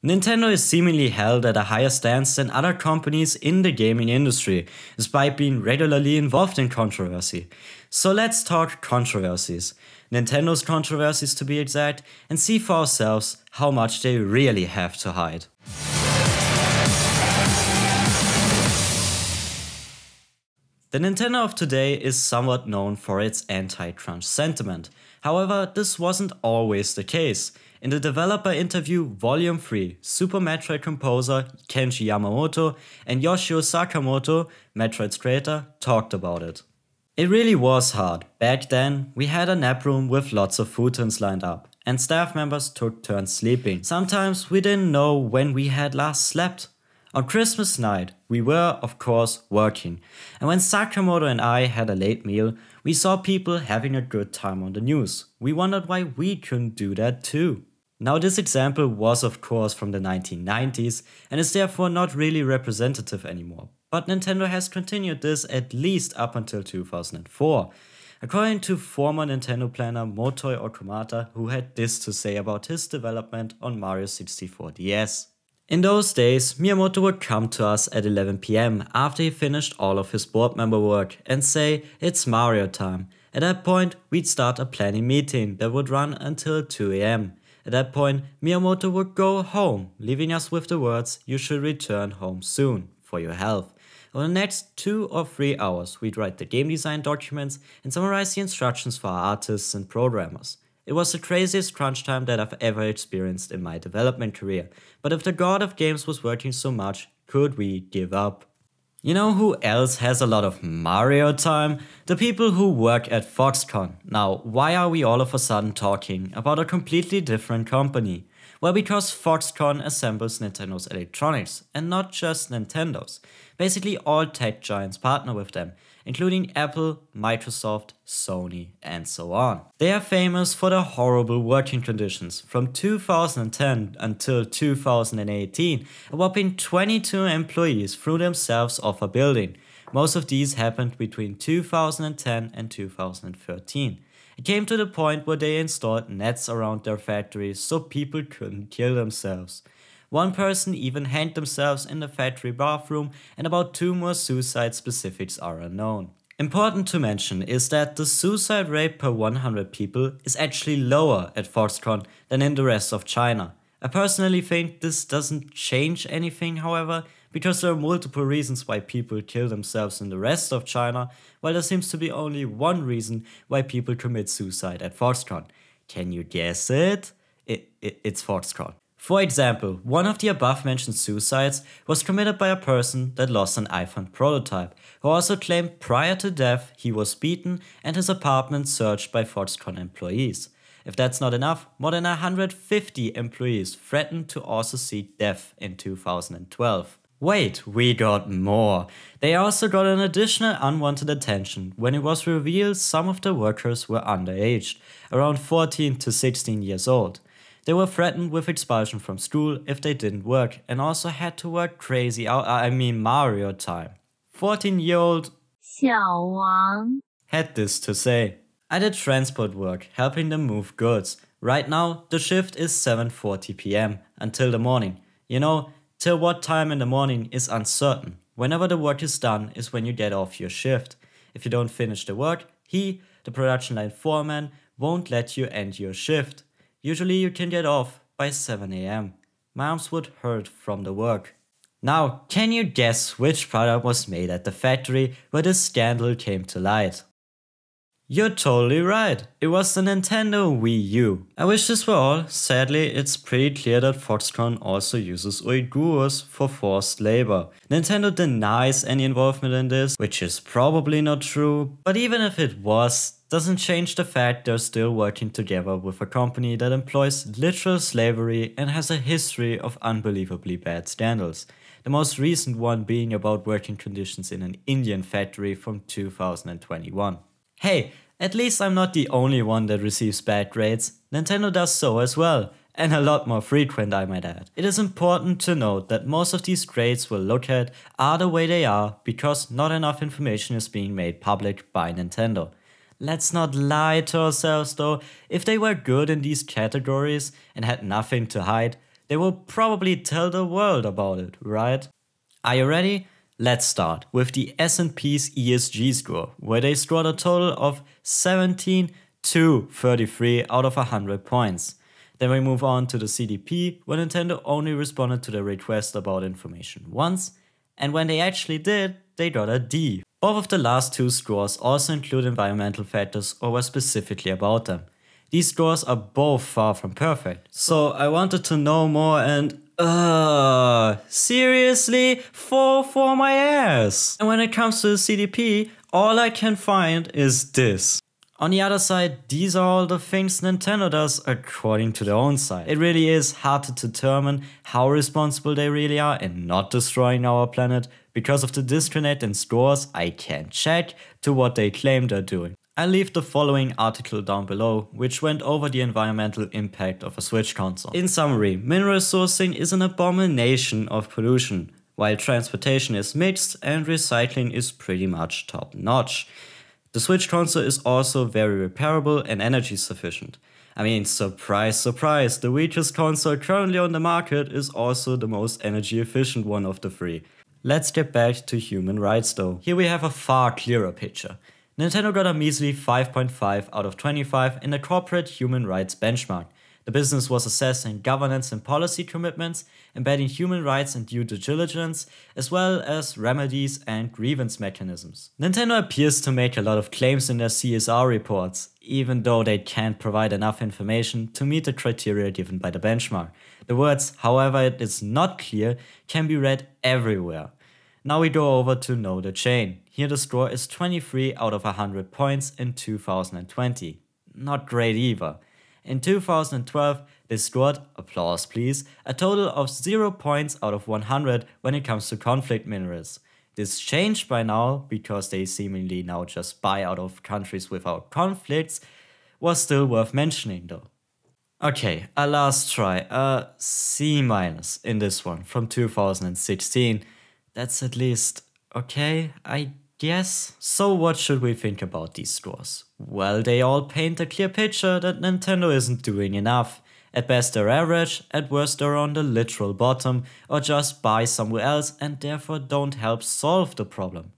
Nintendo is seemingly held at a higher stance than other companies in the gaming industry, despite being regularly involved in controversy. So let's talk controversies. Nintendo's controversies to be exact, and see for ourselves how much they really have to hide. The Nintendo of today is somewhat known for its anti-crunch sentiment. However, this wasn't always the case. In the developer interview Volume 3, Super Metroid composer Kenji Yamamoto and Yoshio Sakamoto, Metroid's creator, talked about it. It really was hard. Back then, we had a nap room with lots of futons lined up, and staff members took turns sleeping. Sometimes we didn't know when we had last slept. On Christmas night, we were, of course, working, and when Sakamoto and I had a late meal, we saw people having a good time on the news. We wondered why we couldn't do that too. Now, this example was, of course, from the 1990s and is therefore not really representative anymore, but Nintendo has continued this at least up until 2004. According to former Nintendo planner Motoi Okumata, who had this to say about his development on Mario 64 DS. In those days, Miyamoto would come to us at 11 PM after he finished all of his board member work and say, "It's Mario time." At that point, we'd start a planning meeting that would run until 2 AM. At that point, Miyamoto would go home, leaving us with the words, "You should return home soon, for your health." Over the next 2 or 3 hours, we'd write the game design documents and summarize the instructions for our artists and programmers. It was the craziest crunch time that I've ever experienced in my development career, but if the god of games was working so much, could we give up? You know who else has a lot of Mario time? The people who work at Foxconn. Now, why are we all of a sudden talking about a completely different company? Well, because Foxconn assembles Nintendo's electronics, and not just Nintendo's. Basically all tech giants partner with them, including Apple, Microsoft, Sony, and so on. They are famous for their horrible working conditions. From 2010 until 2018, a whopping 22 employees threw themselves off a building. Most of these happened between 2010 and 2013. It came to the point where they installed nets around their factories so people couldn't kill themselves. One person even hanged themselves in the factory bathroom, and about 2 more suicide specifics are unknown. Important to mention is that the suicide rate per 100 people is actually lower at Foxconn than in the rest of China. I personally think this doesn't change anything, however, because there are multiple reasons why people kill themselves in the rest of China, while there seems to be only one reason why people commit suicide at Foxconn. Can you guess it? It's Foxconn. For example, one of the above-mentioned suicides was committed by a person that lost an iPhone prototype, who also claimed prior to death he was beaten and his apartment searched by Foxconn employees. If that's not enough, more than 150 employees threatened to also seek death in 2012. Wait, we got more. They also got an additional unwanted attention when it was revealed some of the workers were underaged, around 14 to 16 years old. They were threatened with expulsion from school if they didn't work and also had to work crazy Mario time. 14-year-old 小王 had this to say. I did transport work, helping them move goods. Right now, the shift is 7:40 PM until the morning. You know, till what time in the morning is uncertain. Whenever the work is done is when you get off your shift. If you don't finish the work, he, the production line foreman, won't let you end your shift. Usually you can get off by 7 AM. My arms would hurt from the work. Now, can you guess which product was made at the factory where this scandal came to light? You're totally right. It was the Nintendo Wii U. I wish this were all. Sadly, it's pretty clear that Foxconn also uses Uyghurs for forced labor. Nintendo denies any involvement in this, which is probably not true, but even if it was, doesn't change the fact they're still working together with a company that employs literal slavery and has a history of unbelievably bad scandals. The most recent one being about working conditions in an Indian factory from 2021. Hey, at least I'm not the only one that receives bad grades. Nintendo does so as well, and a lot more frequent, I might add. It is important to note that most of these grades we'll look at are the way they are because not enough information is being made public by Nintendo. Let's not lie to ourselves though, if they were good in these categories and had nothing to hide, they will probably tell the world about it, right? Are you ready? Let's start with the S&P's ESG score, where they scored a total of 17 to 33 out of 100 points. Then we move on to the CDP, where Nintendo only responded to the request about information once, and when they actually did, they got a D. Both of the last two scores also include environmental factors or were specifically about them. These scores are both far from perfect, so I wanted to know more and seriously? Fall for my ass! And when it comes to the CDP, all I can find is this. On the other side, these are all the things Nintendo does according to their own side. It really is hard to determine how responsible they really are in not destroying our planet because of the disconnect in scores I can't check to what they claim they're doing. I'll leave the following article down below, which went over the environmental impact of a Switch console. In summary, mineral sourcing is an abomination of pollution, while transportation is mixed and recycling is pretty much top notch. The Switch console is also very repairable and energy sufficient. I mean, surprise, surprise, the weakest console currently on the market is also the most energy efficient one of the three. Let's get back to human rights though. Here we have a far clearer picture. Nintendo got a measly 5.5 out of 25 in the corporate human rights benchmark. The business was assessed in governance and policy commitments, embedding human rights and due diligence, as well as remedies and grievance mechanisms. Nintendo appears to make a lot of claims in their CSR reports, even though they can't provide enough information to meet the criteria given by the benchmark. The words, however it is not clear, can be read everywhere. Now we go over to Know the Chain. Here the score is 23 out of 100 points in 2020. Not great either. In 2012, they scored, applause please, a total of 0 points out of 100 when it comes to conflict minerals. This changed by now, because they seemingly now just buy out of countries without conflicts, was still worth mentioning though. Okay, a last try, a C- in this one from 2016. That's at least okay, I guess. So what should we think about these scores? Well, they all paint a clear picture that Nintendo isn't doing enough. At best they're average, at worst they're on the literal bottom, or just buy somewhere else and therefore don't help solve the problem.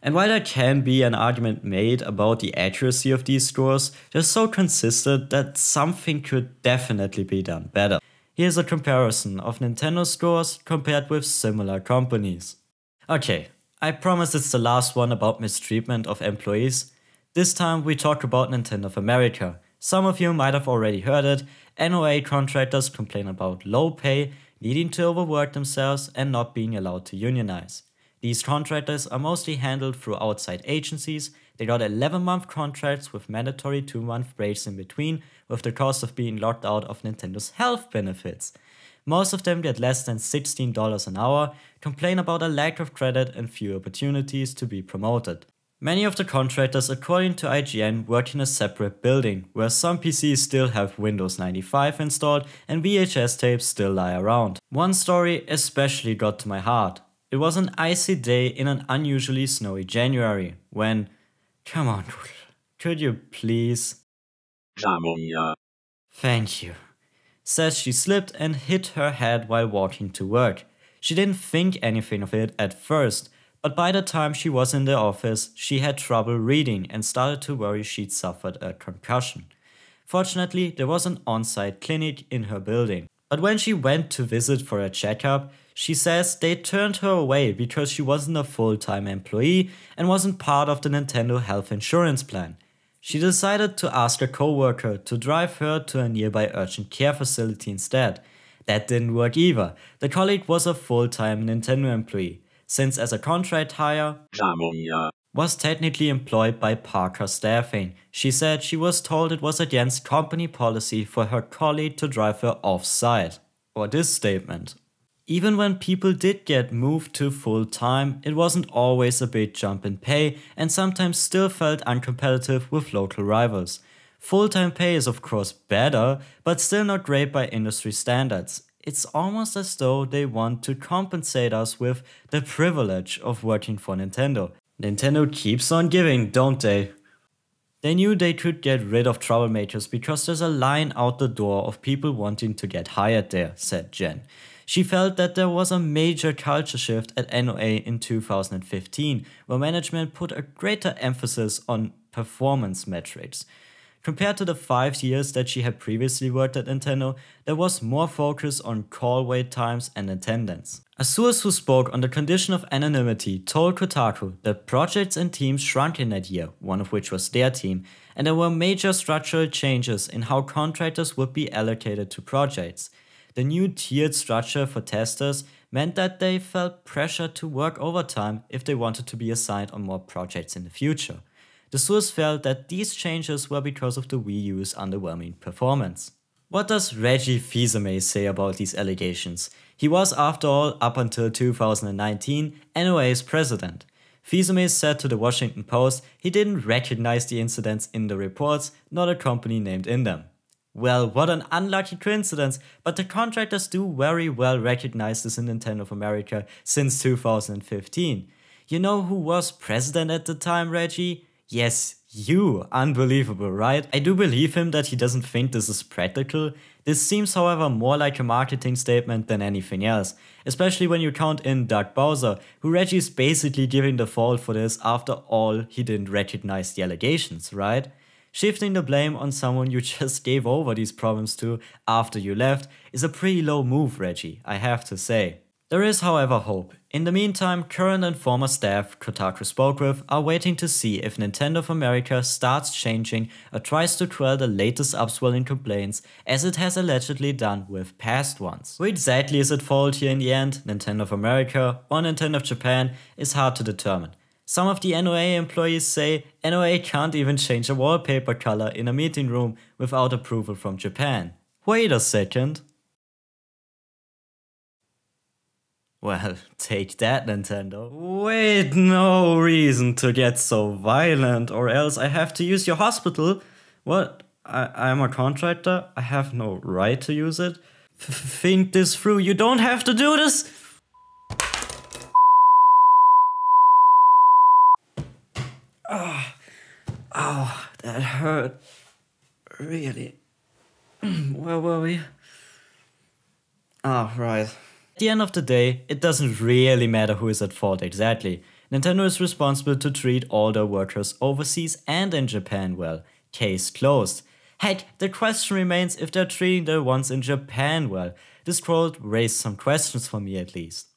And while there can be an argument made about the accuracy of these scores, they're so consistent that something could definitely be done better. Here's a comparison of Nintendo scores compared with similar companies. Okay, I promise it's the last one about mistreatment of employees. This time we talk about Nintendo of America. Some of you might have already heard it. NOA contractors complain about low pay, needing to overwork themselves and not being allowed to unionize. These contractors are mostly handled through outside agencies. They got 11-month contracts with mandatory 2-month breaks in between, with the cost of being locked out of Nintendo's health benefits. Most of them get less than $16 an hour, complain about a lack of credit and few opportunities to be promoted. Many of the contractors, according to IGN, work in a separate building, where some PCs still have Windows 95 installed and VHS tapes still lie around. One story especially got to my heart. It was an icy day in an unusually snowy January, when… Come on, could you please… Thank you. Says she slipped and hit her head while walking to work. She didn't think anything of it at first, but by the time she was in the office, she had trouble reading and started to worry she'd suffered a concussion. Fortunately, there was an on-site clinic in her building. But when she went to visit for a checkup, she says they turned her away because she wasn't a full-time employee and wasn't part of the Nintendo health insurance plan. She decided to ask a coworker to drive her to a nearby urgent care facility instead. That didn't work either. The colleague was a full-time Nintendo employee, since as a contract hire, was technically employed by Parker Staffing. She said she was told it was against company policy for her colleague to drive her off-site. Or this statement. Even when people did get moved to full-time, it wasn't always a big jump in pay and sometimes still felt uncompetitive with local rivals. Full-time pay is of course better, but still not great by industry standards. It's almost as though they want to compensate us with the privilege of working for Nintendo. Nintendo keeps on giving, don't they? They knew they could get rid of troublemakers because there's a line out the door of people wanting to get hired there, said Jen. She felt that there was a major culture shift at NOA in 2015, where management put a greater emphasis on performance metrics. Compared to the 5 years that she had previously worked at Nintendo, there was more focus on call wait times and attendance. A source who spoke on the condition of anonymity told Kotaku that projects and teams shrunk in that year, one of which was their team, and there were major structural changes in how contractors would be allocated to projects. The new tiered structure for testers meant that they felt pressure to work overtime if they wanted to be assigned on more projects in the future. The source felt that these changes were because of the Wii U's underwhelming performance. What does Reggie Fils-Aimé say about these allegations? He was, after all, up until 2019, NOA's president. Fils-Aimé said to the Washington Post he didn't recognize the incidents in the reports, nor the company named in them. Well, what an unlucky coincidence, but the contractors do very well recognize this in Nintendo of America since 2015. You know who was president at the time, Reggie? Yes, you. Unbelievable, right? I do believe him that he doesn't think this is practical. This seems, however, more like a marketing statement than anything else, especially when you count in Doug Bowser, who Reggie's basically giving the fault for this. After all, he didn't recognize the allegations, right? Shifting the blame on someone you just gave over these problems to after you left is a pretty low move, Reggie, I have to say. There is, however, hope. In the meantime, current and former staff Kotaku spoke with are waiting to see if Nintendo of America starts changing or tries to quell the latest upswell in complaints, as it has allegedly done with past ones. Who exactly is at fault here in the end, Nintendo of America or Nintendo of Japan, is hard to determine. Some of the NOA employees say NOA can't even change a wallpaper color in a meeting room without approval from Japan. Wait a second. Well, take that, Nintendo. Wait, no reason to get so violent, or else I have to use your hospital. What? I'm a contractor? I have no right to use it? Think this through, you don't have to do this! Oh, that hurt. Really. Where were we? Oh, right. At the end of the day, it doesn't really matter who is at fault exactly. Nintendo is responsible to treat all their workers overseas and in Japan well. Case closed. Heck, the question remains if they're treating the ones in Japan well. This quote raised some questions for me at least.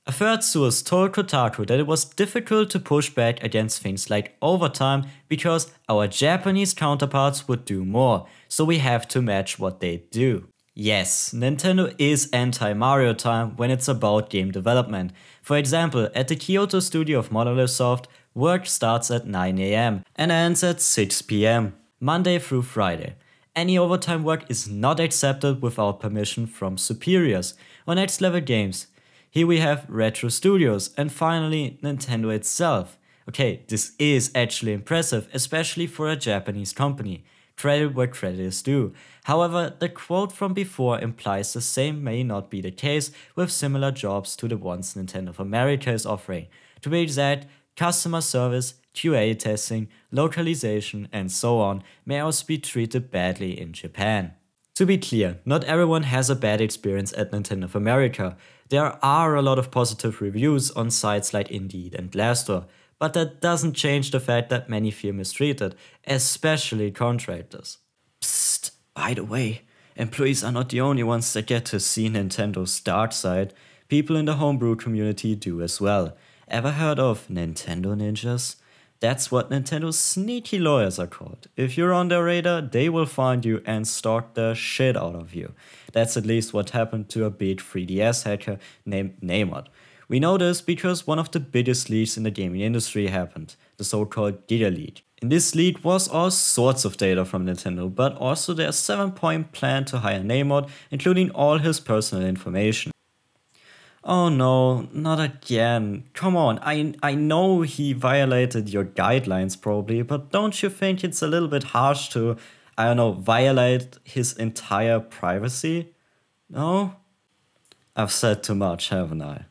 A third source told Kotaku that it was difficult to push back against things like overtime because our Japanese counterparts would do more, so we have to match what they do. Yes, Nintendo is anti-Mario time when it's about game development. For example, at the Kyoto studio of Monolith Soft, work starts at 9 AM and ends at 6 PM, Monday through Friday. Any overtime work is not accepted without permission from superiors or next level games. Here we have Retro Studios and finally Nintendo itself. Okay, this is actually impressive, especially for a Japanese company. Credit where credit is due. However, the quote from before implies the same may not be the case with similar jobs to the ones Nintendo of America is offering. To be exact, customer service, QA testing, localization, and so on may also be treated badly in Japan. To be clear, not everyone has a bad experience at Nintendo of America. There are a lot of positive reviews on sites like Indeed and Glassdoor, but that doesn't change the fact that many feel mistreated, especially contractors. Psst, by the way, employees are not the only ones that get to see Nintendo's dark side. People in the homebrew community do as well. Ever heard of Nintendo Ninjas? That's what Nintendo's sneaky lawyers are called. If you're on their radar, they will find you and stalk the shit out of you. That's at least what happened to a big 3DS hacker named Neymar. We know this because one of the biggest leaks in the gaming industry happened, the so-called Giga Leak. In this leak was all sorts of data from Nintendo, but also their 7-point plan to hire Neymar, including all his personal information. Oh no, not again. Come on, I know he violated your guidelines probably, but don't you think it's a little bit harsh to, I don't know, violate his entire privacy? No? I've said too much, haven't I?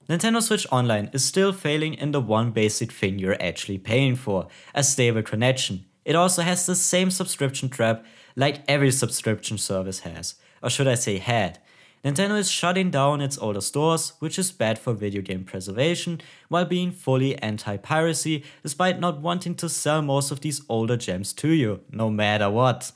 Nintendo Switch Online is still failing in the one basic thing you're actually paying for, a stable connection. It also has the same subscription trap like every subscription service has, or should I say had. Nintendo is shutting down its older stores, which is bad for video game preservation, while being fully anti-piracy despite not wanting to sell most of these older gems to you, no matter what.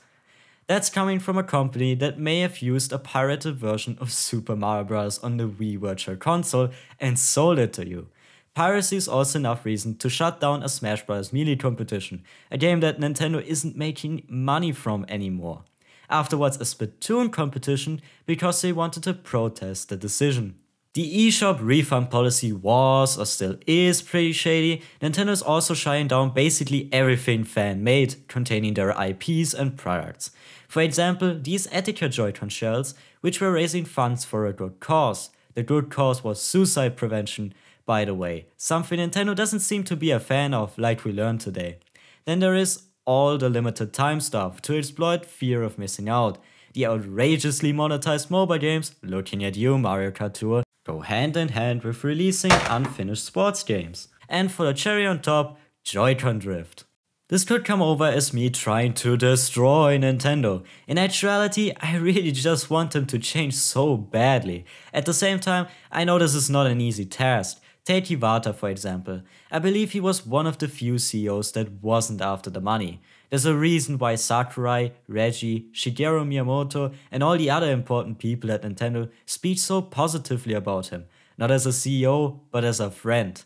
That's coming from a company that may have used a pirated version of Super Mario Bros. On the Wii Virtual Console and sold it to you. Piracy is also enough reason to shut down a Smash Bros. Melee competition, a game that Nintendo isn't making money from anymore. Afterwards a Splatoon competition because they wanted to protest the decision. The eShop refund policy was, or still is, pretty shady. Nintendo is also shutting down basically everything fan-made, containing their IPs and products. For example, these Etika Joy-Con shells, which were raising funds for a good cause. The good cause was suicide prevention, by the way, something Nintendo doesn't seem to be a fan of, like we learned today. Then there is all the limited time stuff to exploit fear of missing out. The outrageously monetized mobile games, looking at you Mario Kart Tour, go hand in hand with releasing unfinished sports games. And for the cherry on top, Joy-Con drift. This could come over as me trying to destroy Nintendo. In actuality, I really just want them to change so badly. At the same time, I know this is not an easy task. Take Iwata for example. I believe he was one of the few CEOs that wasn't after the money. There's a reason why Sakurai, Reggie, Shigeru Miyamoto and all the other important people at Nintendo speak so positively about him. Not as a CEO, but as a friend.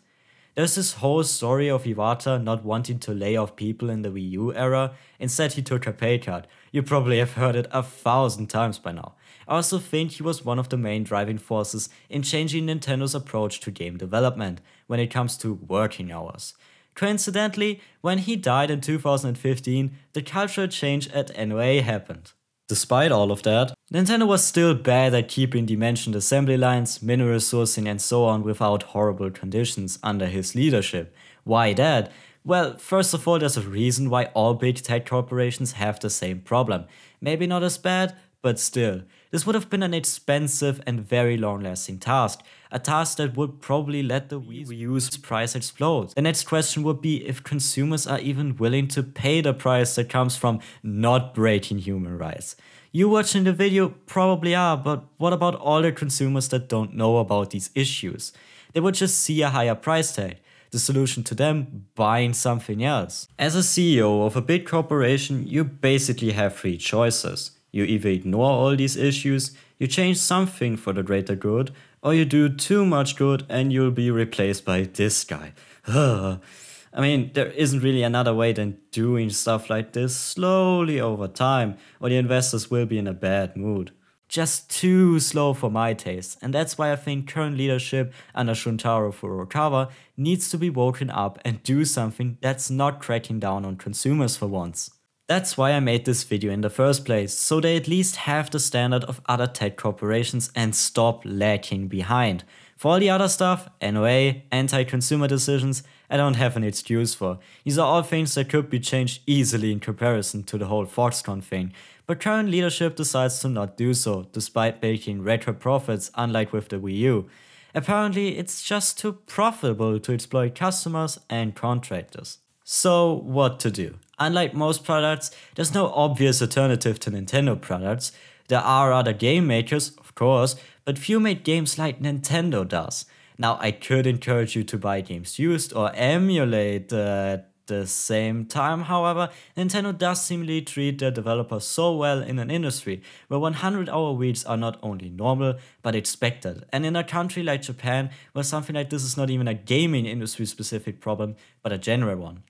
There's this whole story of Iwata not wanting to lay off people in the Wii U era, instead he took a pay cut. You probably have heard it 1,000 times by now. I also think he was one of the main driving forces in changing Nintendo's approach to game development when it comes to working hours. Coincidentally, when he died in 2015, the cultural change at NOA happened. Despite all of that, Nintendo was still bad at keeping the mentioned assembly lines, mineral sourcing and so on without horrible conditions under his leadership. Why that? Well, first of all, there's a reason why all big tech corporations have the same problem. Maybe not as bad, but still. This would have been an expensive and very long-lasting task. A task that would probably let the Wii U's price explode. The next question would be if consumers are even willing to pay the price that comes from not breaking human rights. You watching the video probably are, but what about all the consumers that don't know about these issues? They would just see a higher price tag. The solution to them, buying something else. As a CEO of a big corporation, you basically have three choices. You either ignore all these issues, you change something for the greater good, or you do too much good and you'll be replaced by this guy. I mean, there isn't really another way than doing stuff like this slowly over time, or the investors will be in a bad mood. Just too slow for my taste, and that's why I think current leadership under Shuntaro Furukawa needs to be woken up and do something that's not cracking down on consumers for once. That's why I made this video in the first place, so they at least have the standard of other tech corporations and stop lagging behind. For all the other stuff, NOA, anti-consumer decisions, I don't have an excuse for. These are all things that could be changed easily in comparison to the whole Foxconn thing. But current leadership decides to not do so, despite making record profits unlike with the Wii U. Apparently, it's just too profitable to exploit customers and contractors. So, what to do? Unlike most products, there's no obvious alternative to Nintendo products. There are other game makers, of course, but few make games like Nintendo does. Now, I could encourage you to buy games used or emulate at the same time, however, Nintendo does seemingly treat their developers so well in an industry where 100-hour weeks are not only normal, but expected. And in a country like Japan, where something like this is not even a gaming industry specific problem, but a general one.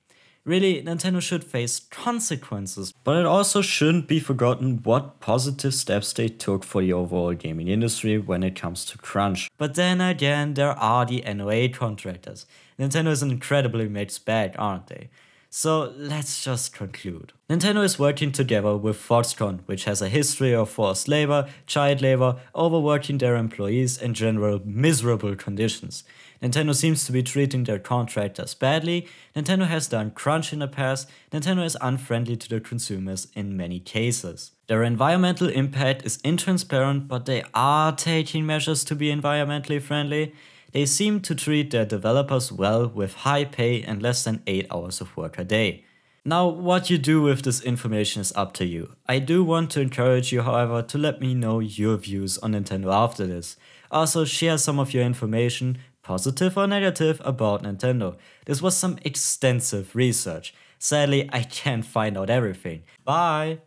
Really, Nintendo should face consequences, but it also shouldn't be forgotten what positive steps they took for the overall gaming industry when it comes to crunch. But then again, there are the NOA contractors. Nintendo is an incredibly mixed bag, aren't they? So let's just conclude. Nintendo is working together with Foxconn, which has a history of forced labor, child labor, overworking their employees and general miserable conditions. Nintendo seems to be treating their contractors badly, Nintendo has done crunch in the past, Nintendo is unfriendly to the consumers in many cases. Their environmental impact is intransparent, but they are taking measures to be environmentally friendly. They seem to treat their developers well with high pay and less than 8 hours of work a day. Now, what you do with this information is up to you. I do want to encourage you, however, to let me know your views on Nintendo after this. Also, share some of your information, positive or negative, about Nintendo. This was some extensive research. Sadly, I can't find out everything. Bye!